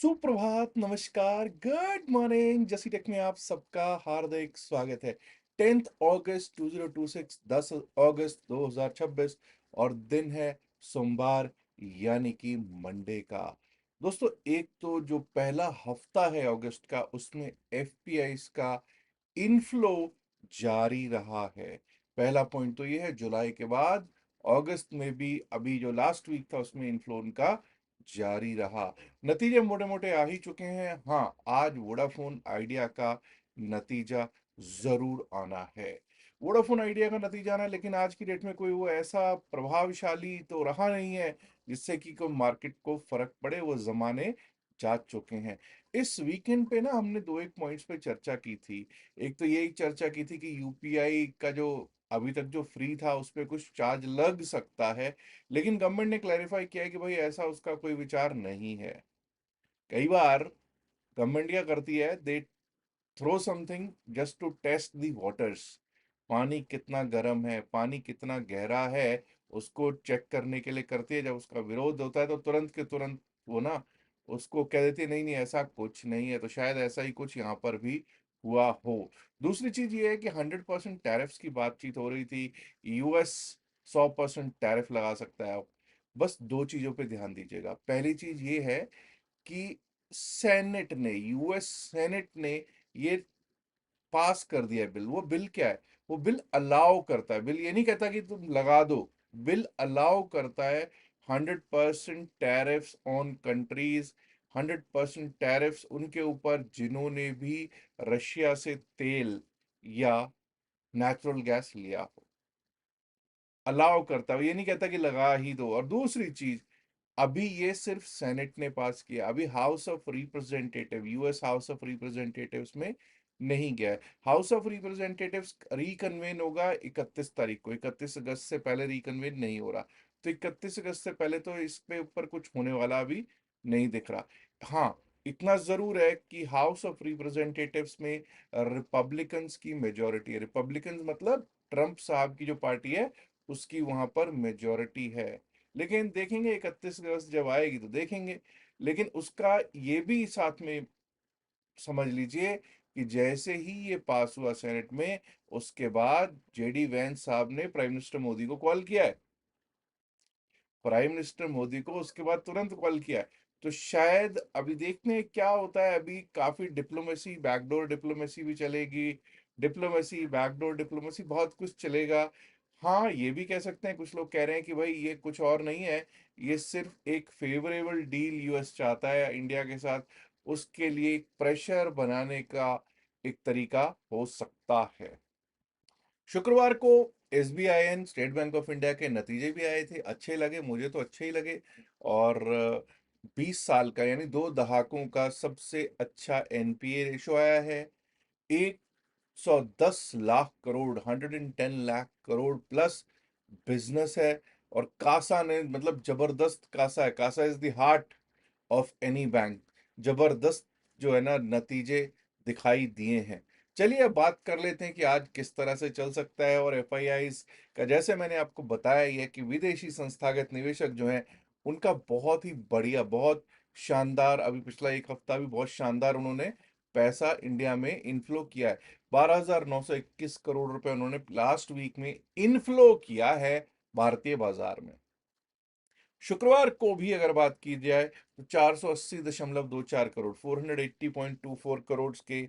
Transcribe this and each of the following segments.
सुप्रभात, नमस्कार, good morning. जसी टेक में आप सबका हार्दिक स्वागत है। 10th अगस्त 2026, 10 अगस्त 2026 और दिन है सोमवार यानी कि मंडे का। दोस्तों, एक तो जो पहला हफ्ता है अगस्त का, उसमें एफपीआईज का इनफ्लो जारी रहा है। पहला पॉइंट तो ये है, जुलाई के बाद अगस्त में भी अभी जो लास्ट वीक था उसमें इनफ्लो उनका जारी रहा। नतीजे मोटे मोटे आ ही चुके हैं। हाँ, आज वोडाफोन आइडिया का नतीजा जरूर आना है। वोडाफोन आइडिया का नतीजा आना है, लेकिन आज की डेट में कोई वो ऐसा प्रभावशाली तो रहा नहीं है जिससे कि कोई मार्केट को फर्क पड़े। वो जमाने जा चुके हैं। इस वीकेंड पे ना हमने दो एक पॉइंट्स पे चर्चा की थी। एक तो यही चर्चा की थी कि यूपीआई का जो अभी तक जो फ्री था उस पे कुछ चार्ज लग सकता है, लेकिन गवर्नमेंट ने क्लैरिफाई किया है कि भाई ऐसा उसका कोई विचार नहीं है। कई बार गवर्नमेंट क्या करती है, they throw something just to test the waters. पानी कितना गर्म है, पानी कितना गहरा है, उसको चेक करने के लिए करती है। जब उसका विरोध होता है तो तुरंत के तुरंत वो ना उसको कह देती है, नहीं नहीं ऐसा कुछ नहीं है। तो शायद ऐसा ही कुछ यहाँ पर भी हुआ हो। दूसरी चीज ये है कि 100% टैरिफ्स की बातचीत हो रही थी। यूएस 100% टैरिफ लगा सकता है अब। बस दो चीजों पे ध्यान दीजिएगा। पहली चीज ये है कि सेनेट ने, यूएस सेनेट ने ये पास कर दिया है बिल। वो बिल क्या है? वो बिल अलाउ करता है। बिल ये नहीं कहता कि तुम लगा दो, बिल अलाउ करता है 100% टैरिफ्स ऑन कंट्रीज, 100% टैरिफ्स उनके ऊपर जिन्होंने भी रशिया से तेल या नेचुरल गैस लिया हो। अलाउ करता है, ये नहीं कहता कि लगा ही दो। और दूसरी चीज, अभी ये सिर्फ सेनेट ने पास किया, अभी house of representative, US house of representatives में नहीं गया है। हाउस ऑफ रिप्रेजेंटेटिव्स रिकन्वेन होगा 31 तारीख को। 31 अगस्त से पहले रिकन्वेन नहीं हो रहा। तो 31 अगस्त से पहले तो इस पे ऊपर कुछ होने वाला अभी नहीं दिख रहा। हाँ, इतना जरूर है कि हाउस ऑफ रिप्रेजेंटेटिव्स में रिपब्लिकन्स की मेजोरिटी है। रिपब्लिकन्स मतलब ट्रंप साहब की जो पार्टी है उसकी वहां पर मेजोरिटी है। लेकिन देखेंगे 31 अगस्त जब आएगी तो देखेंगे। लेकिन उसका ये भी साथ में समझ लीजिए कि जैसे ही ये पास हुआ सेनेट में, उसके बाद जेडी वैंस साहब ने प्राइम मिनिस्टर मोदी को कॉल किया है। प्राइम मिनिस्टर मोदी को उसके बाद तुरंत कॉल किया है। तो शायद अभी देखते हैं क्या होता है। अभी काफी डिप्लोमेसी, बैकडोर डिप्लोमेसी भी चलेगी। डिप्लोमेसी, बैकडोर डिप्लोमेसी, बहुत कुछ चलेगा। हाँ, ये भी कह सकते हैं, कुछ लोग कह रहे हैं कि भाई ये कुछ और नहीं है, ये सिर्फ एक फेवरेबल डील यूएस चाहता है इंडिया के साथ। उसके लिए एक प्रेशर बनाने का एक तरीका हो सकता है। शुक्रवार को SBIN, state bank of India के नतीजे भी आए थे। अच्छे लगे, मुझे तो अच्छे ही लगे। और 20 साल का यानी 2 दहाकों का सबसे अच्छा एनपीए रेशो आया है। 110 लाख करोड़, 110 लाख करोड़ प्लस बिजनेस है। और कासा ने, मतलब जबरदस्त कासा है। CASA is the heart of any bank. जबरदस्त जो है ना नतीजे दिखाई दिए हैं। चलिए अब बात कर लेते हैं कि आज किस तरह से चल सकता है। और एफआईआईज का, जैसे मैंने आपको बताया ही है कि विदेशी संस्थागत निवेशक जो हैं उनका बहुत ही बढ़िया, बहुत शानदार, अभी पिछला एक हफ्ता भी बहुत शानदार उन्होंने पैसा इंडिया में इनफ्लो किया है। 12,921 करोड़ रुपए उन्होंने लास्ट वीक में इनफ्लो किया है भारतीय बाजार में। शुक्रवार को भी अगर बात की जाए तो 480.24 करोड़, 480.24 करोड़ के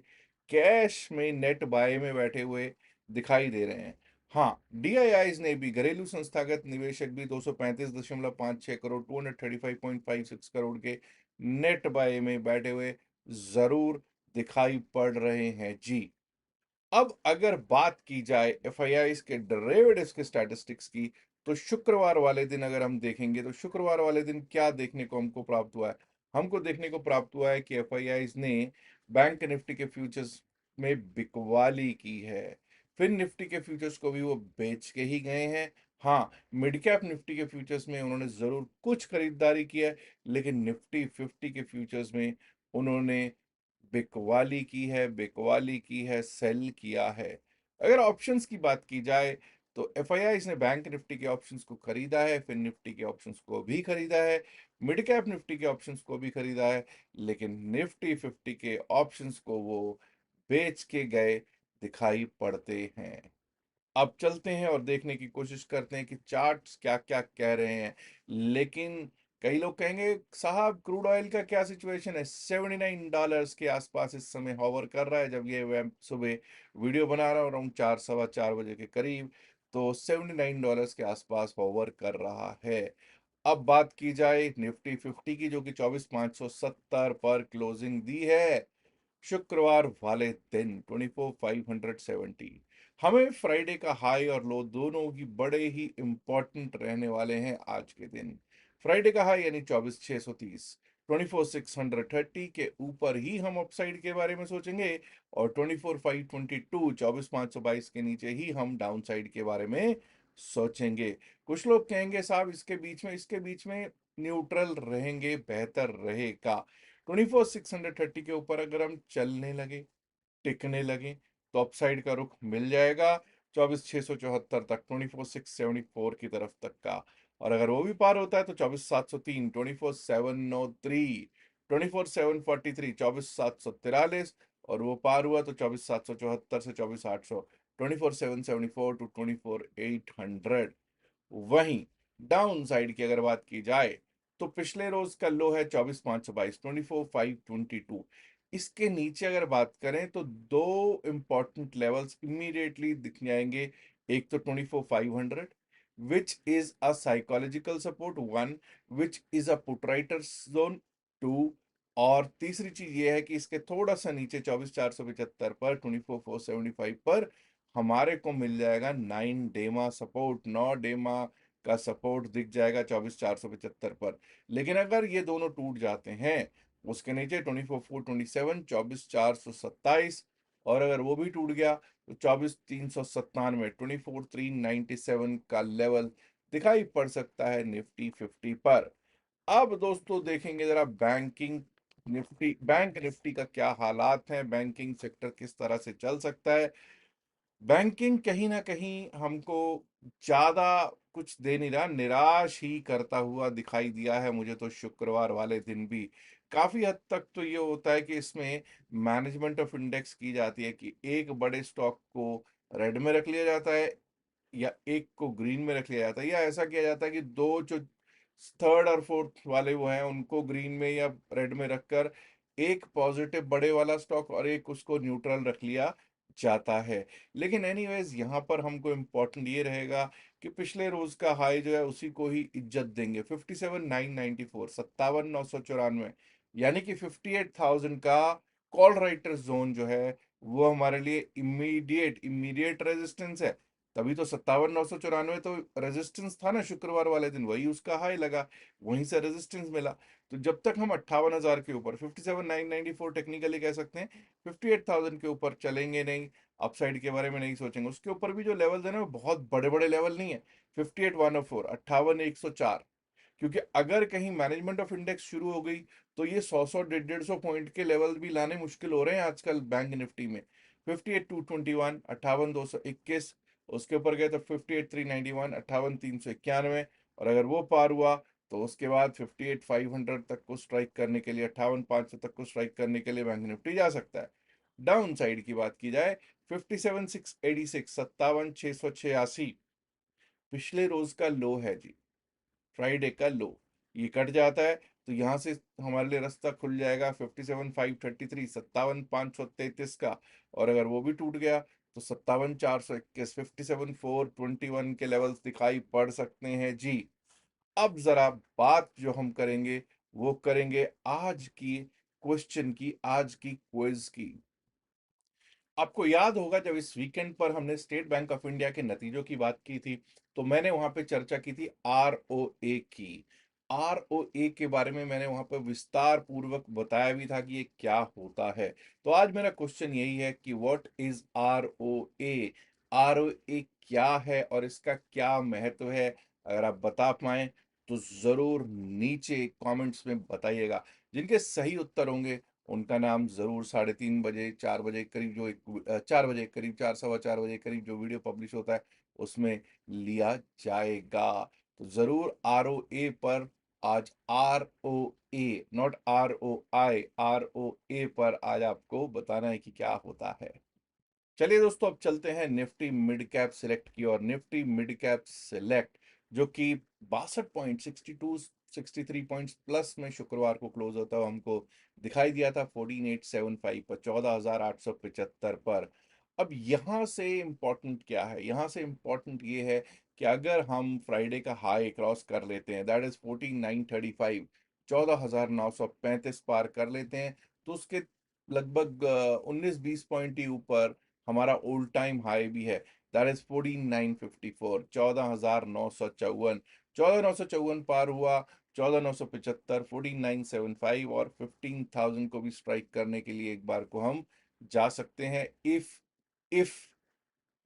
कैश में नेट बाय में बैठे हुए दिखाई दे रहे हैं। हाँ, डीआईआईज ने भी, घरेलू संस्थागत निवेशक भी 235.56 करोड़, 235.56 करोड़ के नेट बाय में बैठे हुए जरूर दिखाई पड़ रहे हैं जी। अब अगर बात की जाए एफआईआईज के डेरिवेटिव्स के स्टैटिस्टिक्स की, तो शुक्रवार वाले दिन अगर हम देखेंगे तो शुक्रवार वाले दिन क्या देखने को हमको प्राप्त हुआ है? हमको देखने को प्राप्त हुआ है कि एफआईआईज ने बैंक निफ्टी के फ्यूचर्स में बिकवाली की है। फिर निफ्टी के फ्यूचर्स को भी वो बेच के ही गए हैं। हाँ, मिड कैप निफ्टी के फ्यूचर्स में उन्होंने जरूर कुछ खरीदारी की है, लेकिन निफ्टी 50 के फ्यूचर्स में उन्होंने बिकवाली की है, बिकवाली की है, सेल किया है। अगर ऑप्शंस की बात की जाए तो एफआईआई ने बैंक निफ्टी के ऑप्शंस को खरीदा है, फिर निफ्टी के ऑप्शंस को भी खरीदा है, मिड कैप निफ्टी के ऑप्शंस को भी खरीदा है, लेकिन निफ्टी 50 के ऑप्शंस को वो बेच के गए दिखाई पड़ते हैं। अब चलते हैं और देखने की कोशिश करते हैं कि चार्ट्स क्या क्या कह रहे हैं। लेकिन कई लोग कहेंगे साहब क्रूड ऑयल का क्या सिचुएशन है, $79 के आसपास इस समय हॉवर कर रहा है। जब ये मैं सुबह वीडियो बना रहा हूँ अराउंड 4 सवा 4 बजे के करीब, तो $79 के आसपास हॉवर कर रहा है। अब बात की जाए निफ्टी 50 की, जो कि 24,570 पर क्लोजिंग दी है शुक्रवार वाले दिन, 24,570। हमें फ्राइडे का हाई और लो दोनों ही बड़े ही इंपॉर्टेंट रहने वाले हैं आज के दिन। फ्राइडे का हाई यानी 24,630, 24,630 के ऊपर ही हम अपसाइड के बारे में सोचेंगे, और 24,522, 24,522 के नीचे ही हम डाउन साइड के बारे में सोचेंगे। कुछ लोग कहेंगे साहब इसके बीच में न्यूट्रल रहेंगे बेहतर रहेगा। 24,630 के ऊपर अगर हम चलने लगे, टिकने लगे, तो अपसाइड का रुख मिल जाएगा 24,674 तक, 24,674 की तरफ तक का। और अगर वो भी पार होता है तो 24,703, 24,703, 24,743, 24,743, और वो पार हुआ तो 24,774 से 24,800, 24,774 टू 24,800। वहीं डाउन साइड की अगर बात की जाए तो पिछले रोज का लो है 24,522, 24,522। इसके नीचे अगर बात करें तो दो इंपॉर्टेंट लेवल्स इमीडिएटली दिख जाएंगे। एक तो 24,500, which is a psychological support one, which is a put writers zone two, और तीसरी चीज ये है कि इसके थोड़ा सा नीचे 24,475 पर, 24,475 पर हमारे को मिल जाएगा 9 डेमा सपोर्ट, 9 डेमा का सपोर्ट दिख जाएगा 24,475 पर। लेकिन अगर ये दोनों टूट जाते हैं, उसके नीचे 24,427, 24,427, और अगर वो भी टूट गया तो 24,397, 24,397 का लेवल दिखाई पड़ सकता है निफ्टी 50 पर। अब दोस्तों देखेंगे जरा बैंक निफ्टी का क्या हालात है, बैंकिंग सेक्टर किस तरह से चल सकता है। बैंकिंग कहीं ना कहीं हमको ज्यादा कुछ दे नहीं रहा, निराश ही करता हुआ दिखाई दिया है मुझे तो। शुक्रवार वाले दिन भी काफी हद तक तो ये होता है कि इसमें मैनेजमेंट ऑफ इंडेक्स की जाती है कि एक बड़े स्टॉक को रेड में रख लिया जाता है या एक को ग्रीन में रख लिया जाता है, या ऐसा किया जाता है कि दो जो थर्ड और फोर्थ वाले वो हैं उनको ग्रीन में या रेड में रखकर एक पॉजिटिव बड़े वाला स्टॉक और एक उसको न्यूट्रल रख लिया जाता है। लेकिन एनीवेज यहाँ पर हमको इम्पोर्टेंट ये रहेगा कि पिछले रोज का हाई जो है उसी को ही इज्जत देंगे। 57,994, 57,994, यानी कि 58,000 का कॉल राइटर जोन जो है वो हमारे लिए इमीडिएट इमीडिएट रेजिस्टेंस है। तभी तो 57,994 तो रेजिस्टेंस था ना शुक्रवार वाले दिन, वही उसका हाई लगा, वहीं से रेजिस्टेंस मिला। तो जब तक हम 58,000 के ऊपर, 57,994 टेक्निकली कह सकते हैं, 58,000 के ऊपर चलेंगे नहीं, अपसाइड के बारे में नहीं सोचेंगे। उसके ऊपर भी जो लेवल है ना वो बहुत बड़े बड़े लेवल नहीं है। 58,104, 58,104, क्योंकि अगर कहीं मैनेजमेंट ऑफ इंडेक्स शुरू हो गई तो ये 100 150 पॉइंट के लेवल भी लाने मुश्किल हो रहे हैं आजकल बैंक निफ्टी में। 58,221, 58,221, उसके ऊपर गए तो 58,391, 58,391, और अगर वो पार हुआ तो उसके बाद 58,500 तक को स्ट्राइक करने के लिए, 58,500 तक को स्ट्राइक करने के लिए बैंक निफ्टी जा सकता है। डाउन साइड की बात की जाए, 57,686, 57,686 पिछले रोज का लो है जी, फ्राइडे का लो। ये कट जाता है तो यहाँ से हमारे लिए रास्ता खुल जाएगा 57,533, 57,533 का, और अगर वो भी टूट गया तो 57,421, 57,421 के लेवल्स दिखाई पड़ सकते हैं जी। अब जरा बात जो हम करेंगे वो करेंगे आज की क्वेश्चन की, आज की क्विज की। आपको याद होगा जब इस वीकेंड पर हमने स्टेट बैंक ऑफ इंडिया के नतीजों की बात की थी, तो मैंने वहां पे चर्चा की थी आरओए की। आरओए के बारे में मैंने वहां पर विस्तार पूर्वक बताया भी था कि ये क्या होता है। तो आज मेरा क्वेश्चन यही है कि व्हाट इज आरओए, आरओए क्या है और इसका क्या महत्व है। अगर आप बता पाए तो जरूर नीचे कमेंट्स में बताइएगा। जिनके सही उत्तर होंगे उनका नाम जरूर 3:30 बजे, 4 बजे करीब जो 4 बजे करीब, 4 सवा 4 बजे करीब जो वीडियो पब्लिश होता है उसमें लिया जाएगा। तो जरूर ROA पर आज, ROA नॉट ROI, ROA पर आज आपको बताना है कि क्या होता है। चलिए दोस्तों, अब चलते हैं निफ्टी मिड कैप सिलेक्ट की और निफ्टी मिड कैप सिलेक्ट जो कि 62 63 पॉइंट्स प्लस में शुक्रवार को क्लोज होता है, हमको दिखाई दिया था 14875 पर, 14875 पर। अब यहां से इंपॉर्टेंट क्या है, यहां से इंपॉर्टेंट ये है कि अगर हम फ्राइडे का हाई क्रॉस कर लेते हैं, दैट इज 14935, 14935 पार कर लेते हैं, तो उसके लगभग 19-20 पॉइंट ही ऊपर हमारा ऑल टाइम हाई भी है, दैट इज 14954, 14954, 14954 पार हुआ, 14975, 14975 और 15000 को भी स्ट्राइक करने के लिए एक बार को हम जा सकते हैं, if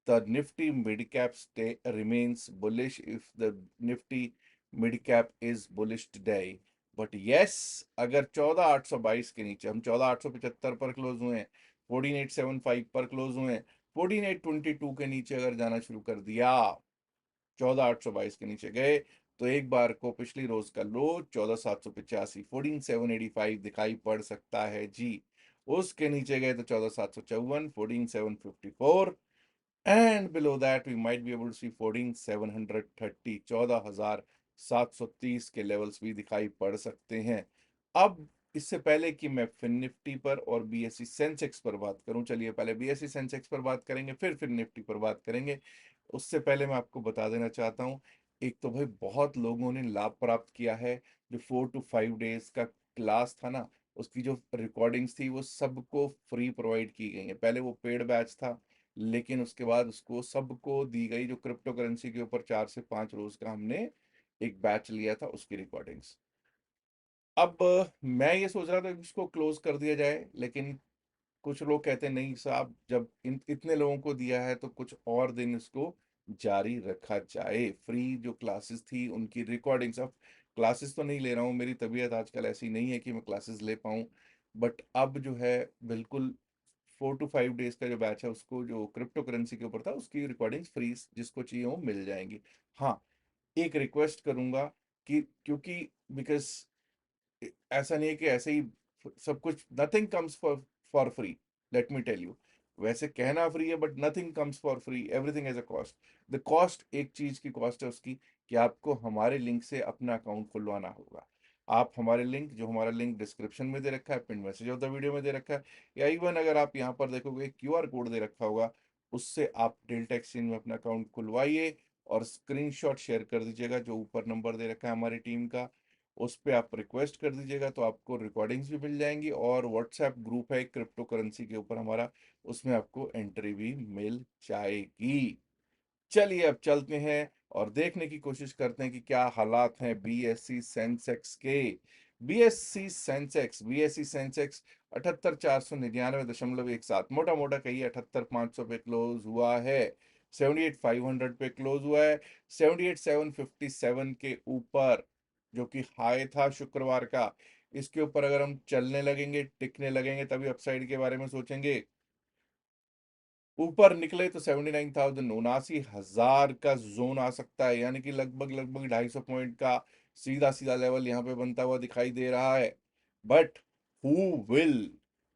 the Nifty mid cap stay remains bullish, if the Nifty mid cap is bullish today. But yes, अगर 14822 के नीचे, हम 14875 पर क्लोज हुए हैं, 14875 पर क्लोज हुए हैं, 14822 के नीचे अगर जाना शुरू कर दिया, 14822 के नीचे गए, तो एक बार को पिछली रोज का लो 14785, 14785 दिखाई पड़ सकता है जी। उसके नीचे गए तो 14754, 14754, and below that we might be able to see 14730, 14730 के लेवल्स भी दिखाई पड़ सकते हैं। अब इससे पहले कि मैं फिन निफ्टी पर और BSE सेंसेक्स पर बात करूं, चलिए पहले BSE सेंसेक्स पर बात करेंगे, फिर निफ्टी पर बात करेंगे। उससे पहले मैं आपको बता देना चाहता हूं, एक तो भाई बहुत लोगों ने लाभ प्राप्त किया है, जो 4 to 5 डेज का क्लास था ना, उसकी जो रिकॉर्डिंग्स थी वो सबको फ्री प्रोवाइड की गई है। पहले वो पेड बैच था, लेकिन उसके बाद उसको सबको दी गई, जो क्रिप्टो करेंसी के ऊपर 4 से 5 रोज का हमने एक बैच लिया था, उसकी रिकॉर्डिंग्स। अब मैं ये सोच रहा था कि इसको क्लोज कर दिया जाए, लेकिन कुछ लोग कहते हैं नहीं साहब, जब इतने लोगों को दिया है तो कुछ और दिन इसको जारी रखा जाए। फ्री जो क्लासेस थी उनकी रिकॉर्डिंग्स, अब क्लासेस तो नहीं ले रहा हूँ, मेरी तबीयत आजकल ऐसी नहीं है कि मैं क्लासेस ले पाऊँ, बट अब जो है बिल्कुल 4 to 5 डेज का जो बैच है, उसको जो क्रिप्टो करेंसी के ऊपर था, उसकी रिकॉर्डिंग्स फ्री जिसको चाहिए वो मिल जाएंगी। हाँ, एक रिक्वेस्ट करूंगा कि क्योंकि बिकॉज ऐसा नहीं है कि ऐसे ही सब कुछ, nothing comes for free, let me tell you. वैसे कहना फ्री है, but nothing comes for free, everything has a cost. The cost, एक चीज की कॉस्ट है उसकी, कि आपको हमारे लिंक से अपना अकाउंट खुलवाना होगा। आप हमारे लिंक, जो हमारा लिंक डिस्क्रिप्शन में दे रखा है, pin message of the video में दे रखा है, या इवन अगर आप यहाँ पर देखोगे QR कोड दे रखा होगा, उससे आप डेल्टा एक्सचेंज में अपना अकाउंट खुलवाइए और स्क्रीनशॉट शेयर कर दीजिएगा, जो ऊपर नंबर दे रखा है हमारी टीम का, उस पे आप रिक्वेस्ट कर दीजिएगा, तो आपको रिकॉर्डिंग्स भी मिल जाएंगी, और व्हाट्सएप ग्रुप है क्रिप्टो करेंसी के ऊपर हमारा, उसमें आपको एंट्री भी मिल जाएगी। चलिए अब चलते हैं और देखने की कोशिश करते हैं कि क्या हालात हैं BSE सेंसेक्स के। BSE सेंसेक्स 78,499.17, मोटा मोटा कहिए 78,500 पे क्लोज हुआ है, 78,500 पे क्लोज हुआ है, 78,757 के ऊपर, जो कि हाई था शुक्रवार का। इसके ऊपर अगर हम चलने लगेंगे, टिकने लगेंगे, तभी अपसाइड के बारे में सोचेंगे। ऊपर निकले तो 79,000, 79,000 का जोन आ सकता है, यानी कि लगभग लगभग 250 पॉइंट का सीधा सीधा लेवल यहाँ पे बनता हुआ दिखाई दे रहा है। But who will,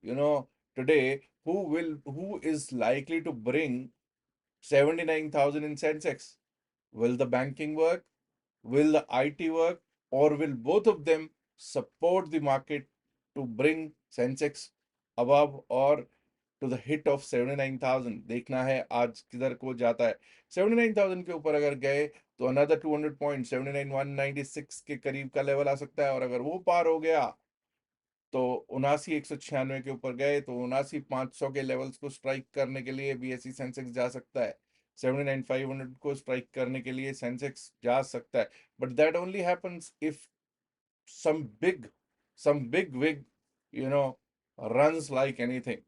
you know today, who is likely to bring 79,000 in Sensex? Will the banking work? Will the IT work? Or will both of them support the market to bring Sensex above or to the hit of 79,000? देखना है आज किधर को जाता है। 79,000 के ऊपर अगर गए तो अनदर 200 पॉइंट 79,196 के करीब का लेवल आ सकता है, और अगर वो पार हो गया तो 79,196 के ऊपर गए तो 79,500 के लेवल्स को स्ट्राइक करने के लिए BSE सेंसेक्स जा सकता है। 79,500 को स्ट्राइक करने के लिए सेंसेक्स जा सकता है, but that only happens if some big some big wig, you know runs like anything.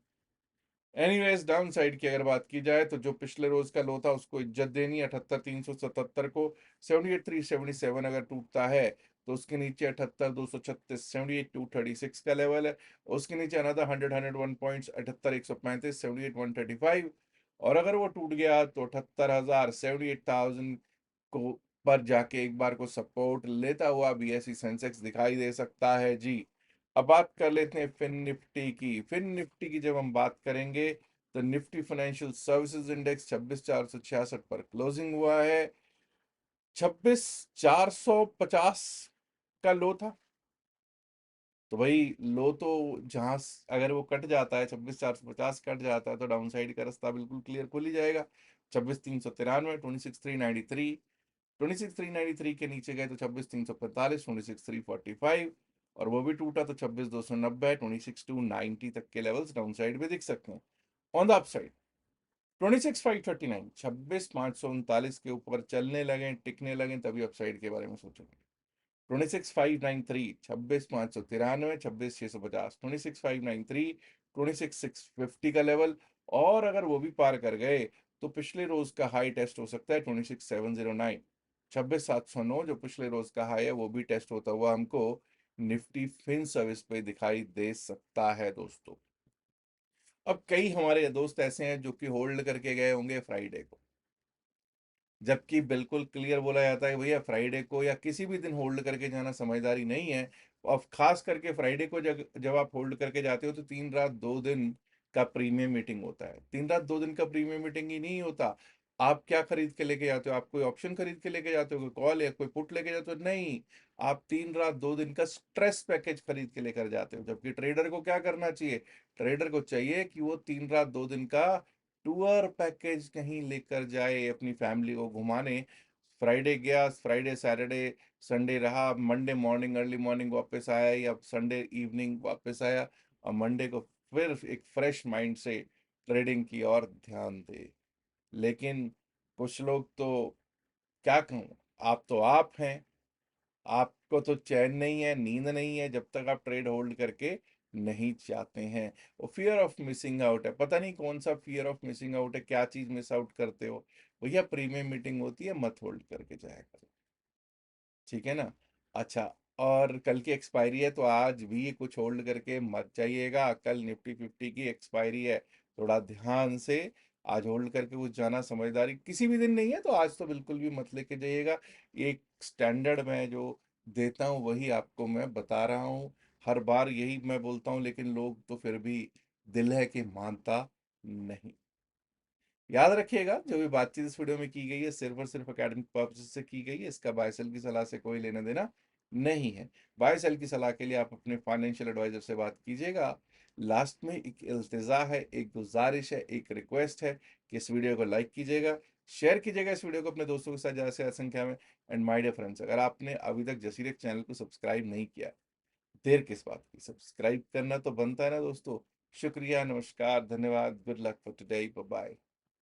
Anyways, down side की अगर बात की जाए तो जो पिछले रोज का लो था उसको इज्जत देनी है, 78,377 को। 78,377 अगर टूटता है तो उसके नीचे 78,236, 78,236 का लेवल है। उसके नीचे अनदर 100 101 पॉइंट्स, 78,135, 78,135। और अगर वो टूट गया तो 78,000 78,000 को पर जाके एक बार को सपोर्ट लेता हुआ बीएसई सेंसेक्स दिखाई दे सकता है जी। अब बात कर लेते हैं फिन निफ्टी की। फिन निफ्टी की जब हम बात करेंगे तो निफ्टी फाइनेंशियल सर्विसेज इंडेक्स 26,466 पर क्लोजिंग हुआ है। 26,450 का लो था, तो भाई लो तो जहां अगर वो कट जाता है, 26,450 कट जाता है, तो डाउन साइड का रास्ता बिल्कुल क्लियर खुल ही जाएगा। 26,393, 26,393, 26,393 के नीचे गए तो 26,345, 26,345, और वो भी टूटा तो 26,290, 26,290 तक के लेवल्स डाउन साइड में दिख सकते हैं। ऑन द अप साइड 26,539, 26,539 के ऊपर चलने लगे, टिकने लगे, तभी अपसाइड के बारे में सोचेंगे। 26,593, 26,593, 26,650, 26,593, 26,650 का लेवल। और अगर वो भी पार कर गए तो पिछले रोज का हाई टेस्ट हो सकता है 26,709, 26,709 जो पिछले रोज का हाई है वो भी टेस्ट होता हुआ हमको निफ्टी फिन सर्विस पे दिखाई दे सकता है दोस्तों। अब कई हमारे दोस्त ऐसे हैं जो कि होल्ड करके गए होंगे फ्राइडे को, जबकि बिल्कुल क्लियर बोला जाता है भैया फ्राइडे को या किसी भी दिन होल्ड करके जाना समझदारी नहीं है। अब खास करके फ्राइडे को जब जब आप होल्ड करके जाते हो तो 3 रात 2 दिन का प्रीमियम मीटिंग होता है। 3 रात 2 दिन का प्रीमियम मीटिंग ही नहीं होता। आप क्या खरीद के लेके जाते हो? आप कोई ऑप्शन खरीद के लेके जाते हो, कोई कॉल या कोई पुट लेके जाते हो? नहीं, आप 3 रात 2 दिन का स्ट्रेस पैकेज खरीद के लेकर जाते हो। जबकि ट्रेडर को क्या करना चाहिए? ट्रेडर को चाहिए कि वो 3 रात 2 दिन का टूर पैकेज कहीं लेकर जाए अपनी फैमिली को घुमाने। फ्राइडे गया, फ्राइडे सैटरडे संडे रहा, मंडे मॉर्निंग अर्ली मॉर्निंग वापस आया या संडे इवनिंग वापस आया, और मंडे को फिर एक फ्रेश माइंड से ट्रेडिंग की और ध्यान दे। लेकिन कुछ लोग तो क्या कहूँ, आप तो आप हैं, आपको तो चैन नहीं है, नींद नहीं है जब तक आप ट्रेड होल्ड करके नहीं जाते हैं। वो फियर ऑफ मिसिंग आउट है, पता नहीं कौन सा फियर ऑफ मिसिंग आउट है, क्या चीज मिस आउट करते हो? भैया प्रीमियम मीटिंग होती है, मत होल्ड करके जाया करो, ठीक है ना। अच्छा, और कल की एक्सपायरी है तो आज भी कुछ होल्ड करके मत जाइएगा, कल निफ्टी 50 की एक्सपायरी है, थोड़ा ध्यान से आज होल्ड करके कुछ जाना समझदारी। किसी भी दिन नहीं है तो आज तो बिल्कुल भी मत लेके जाइएगा। एक स्टैंडर्ड मैं जो देता हूँ वही आपको मैं बता रहा हूँ, हर बार यही मैं बोलता हूँ, लेकिन लोग तो फिर भी दिल है कि मानता नहीं। याद रखिएगा, जो भी बातचीत इस वीडियो में की गई है सिर्फ और सिर्फ एकेडमिक पर्पज से की गई है, इसका बाय सेल की सलाह से कोई लेना देना नहीं है। बाय सेल की सलाह के लिए आप अपने फाइनेंशियल एडवाइजर से बात कीजिएगा। लास्ट में एक इल्तिजा है, एक गुजारिश है, एक रिक्वेस्ट है कि इस वीडियो को लाइक कीजिएगा, शेयर कीजिएगा इस वीडियो को अपने दोस्तों के साथ ज़्यादा से ज़्यादा संख्या में। एंड माय डियर फ्रेंड्स, अगर आपने अभी तक जसीरेक चैनल को सब्सक्राइब नहीं किया, देर किस बात की, सब्सक्राइब करना तो बनता है ना दोस्तों। शुक्रिया, नमस्कार, धन्यवाद, good luck for today, bye bye.